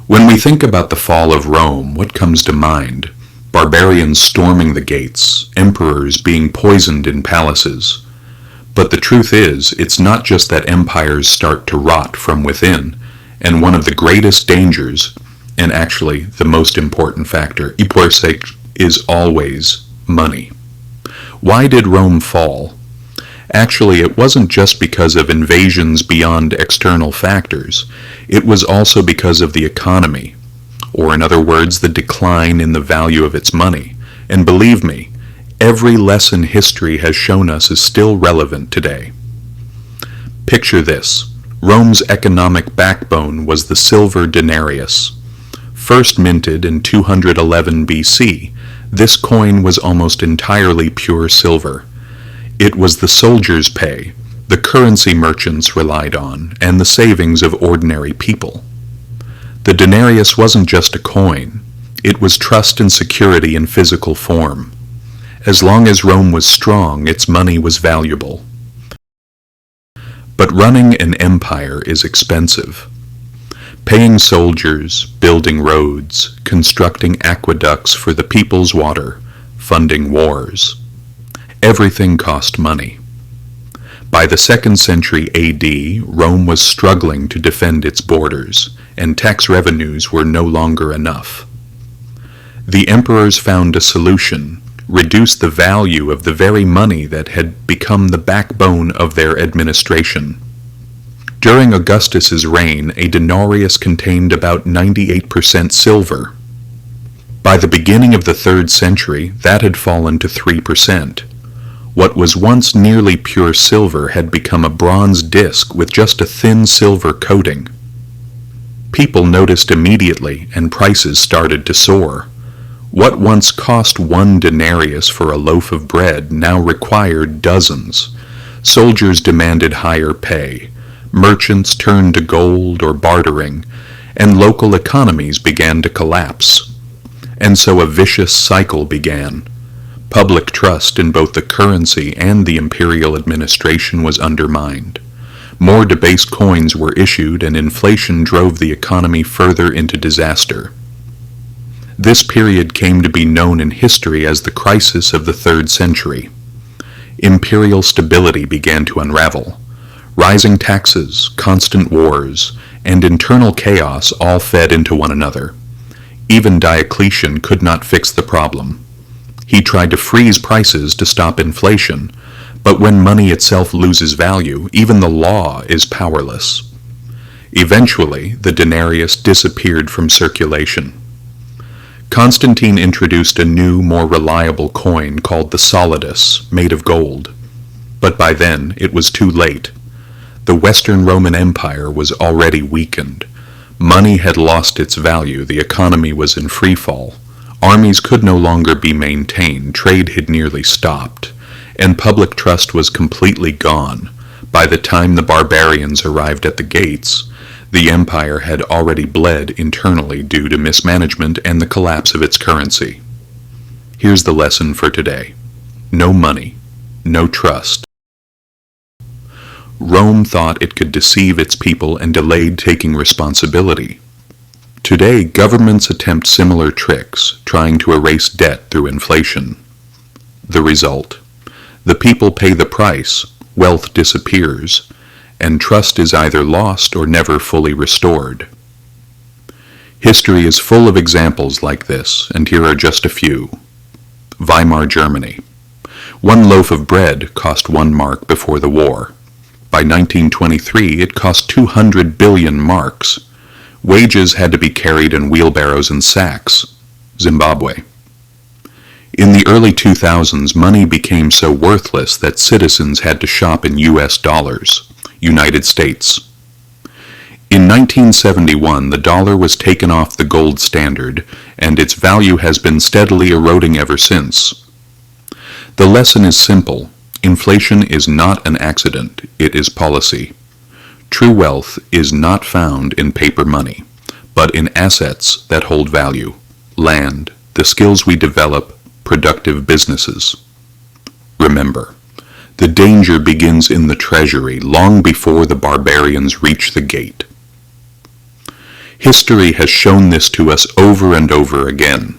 When we think about the fall of Rome, what comes to mind? Barbarians storming the gates, emperors being poisoned in palaces. But the truth is, it's not just that empires start to rot from within, and one of the greatest dangers, and actually the most important factor, is always money. Why did Rome fall? Actually, it wasn't just because of invasions beyond external factors. It was also because of the economy, or in other words, the decline in the value of its money. And believe me, every lesson history has shown us is still relevant today. Picture this. Rome's economic backbone was the silver denarius. First minted in 211 BC, this coin was almost entirely pure silver. It was the soldiers' pay, the currency merchants relied on, and the savings of ordinary people. The denarius wasn't just a coin. It was trust and security in physical form. As long as Rome was strong, its money was valuable. But running an empire is expensive. Paying soldiers, building roads, constructing aqueducts for the people's water, funding wars. Everything cost money. By the 2nd century AD, Rome was struggling to defend its borders, and tax revenues were no longer enough. The emperors found a solution: reduce the value of the very money that had become the backbone of their administration. During Augustus's reign, a denarius contained about 98% silver. By the beginning of the 3rd century, that had fallen to 3%. What was once nearly pure silver had become a bronze disc with just a thin silver coating. People noticed immediately, and prices started to soar. What once cost 1 denarius for a loaf of bread now required dozens. Soldiers demanded higher pay. Merchants turned to gold or bartering, and local economies began to collapse. And so a vicious cycle began. Public trust in both the currency and the imperial administration was undermined. More debased coins were issued, and inflation drove the economy further into disaster. This period came to be known in history as the crisis of the 3rd century. Imperial stability began to unravel. Rising taxes, constant wars, and internal chaos all fed into one another. Even Diocletian could not fix the problem. He tried to freeze prices to stop inflation, but when money itself loses value, even the law is powerless. Eventually, the denarius disappeared from circulation. Constantine introduced a new, more reliable coin called the solidus, made of gold. But by then, it was too late. The Western Roman Empire was already weakened. Money had lost its value, the economy was in free fall. Armies could no longer be maintained, trade had nearly stopped, and public trust was completely gone. By the time the barbarians arrived at the gates, the empire had already bled internally due to mismanagement and the collapse of its currency. Here's the lesson for today. No money, no trust. Rome thought it could deceive its people and delayed taking responsibility. Today, governments attempt similar tricks, trying to erase debt through inflation. The result? The people pay the price, wealth disappears, and trust is either lost or never fully restored. History is full of examples like this, and here are just a few. Weimar Germany. 1 loaf of bread cost 1 mark before the war. By 1923, it cost 200 billion marks. Wages had to be carried in wheelbarrows and sacks. Zimbabwe. In the early 2000s, money became so worthless that citizens had to shop in US dollars. United States. In 1971, the dollar was taken off the gold standard, and its value has been steadily eroding ever since. The lesson is simple. Inflation is not an accident, it is policy. True wealth is not found in paper money, but in assets that hold value, land, the skills we develop, productive businesses. Remember, the danger begins in the treasury long before the barbarians reach the gate. History has shown this to us over and over again.